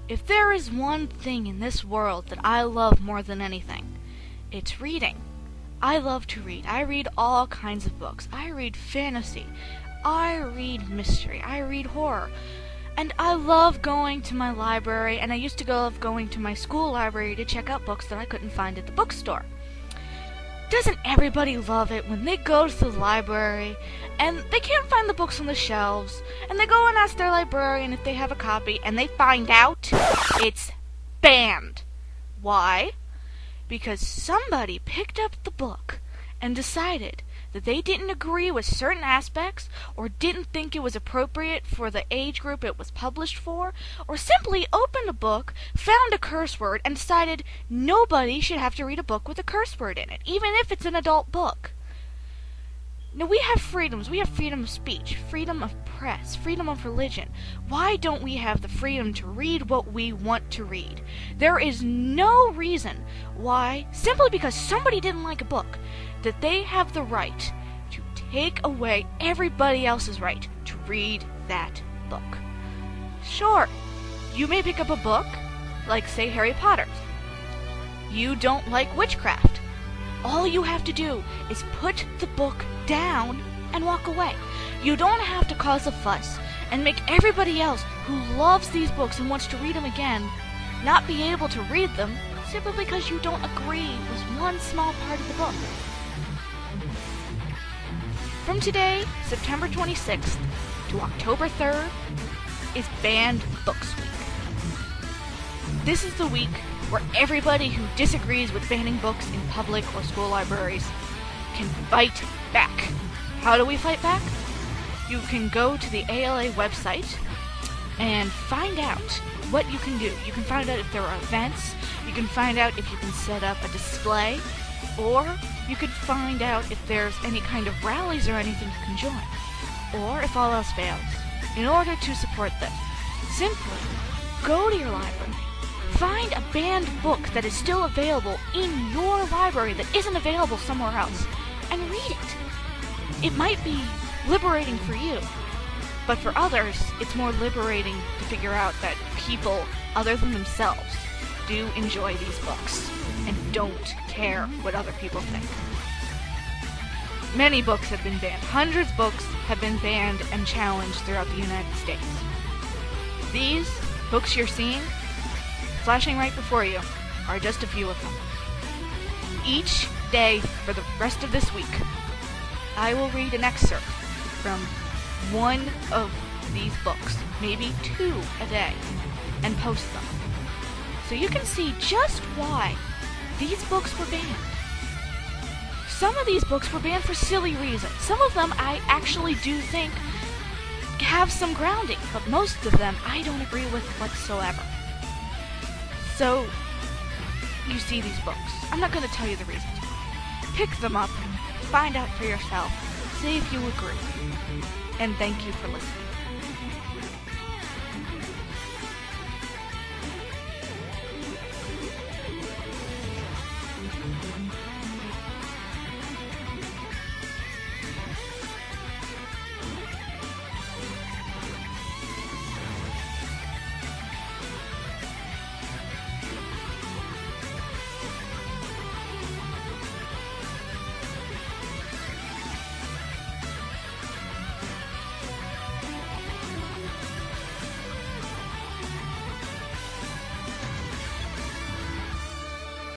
If there is one thing in this world that I love more than anything, it's reading. I love to read. I read all kinds of books. I read fantasy. I read mystery. I read horror. And I love going to my library, and I used to love going to my school library to check out books that I couldn't find at the bookstore. Doesn't everybody love it when they go to the library and they can't find the books on the shelves, and they go and ask their librarian if they have a copy, and they find out it's banned? Why? Because somebody picked up the book and decided that they didn't agree with certain aspects, or didn't think it was appropriate for the age group it was published for, or simply opened a book, found a curse word, and decided nobody should have to read a book with a curse word in it, even if it's an adult book. Now, we have freedoms. We have freedom of speech, freedom of press, freedom of religion. Why don't we have the freedom to read what we want to read? There is no reason why, simply because somebody didn't like a book, that they have the right to take away everybody else's right to read that book. Sure, you may pick up a book, like, say, Harry Potter. You don't like witchcraft. All you have to do is put the book down and walk away. You don't have to cause a fuss and make everybody else who loves these books and wants to read them again not be able to read them simply because you don't agree with one small part of the book. From today, September 26th, to October 3rd, is Banned Books Week. This is the week where everybody who disagrees with banning books in public or school libraries can fight back. How do we fight back? You can go to the ALA website and find out what you can do. You can find out if there are events, you can find out if you can set up a display, or you could find out if there's any kind of rallies or anything you can join. Or, if all else fails, in order to support this, simply go to your library, find a banned book that is still available in your library that isn't available somewhere else, and read it. It might be liberating for you, but for others, it's more liberating to figure out that people other than themselves do enjoy these books and don't care what other people think. Many books have been banned. Hundreds of books have been banned and challenged throughout the United States. These books you're seeing, flashing right before you, are just a few of them. Each day for the rest of this week, I will read an excerpt from one of these books, maybe 2 a day, and post them. So you can see just why these books were banned. Some of these books were banned for silly reasons. Some of them I actually do think have some grounding, but most of them I don't agree with whatsoever. So, you see these books. I'm not going to tell you the reasons why. Pick them up, find out for yourself, see if you agree. And thank you for listening.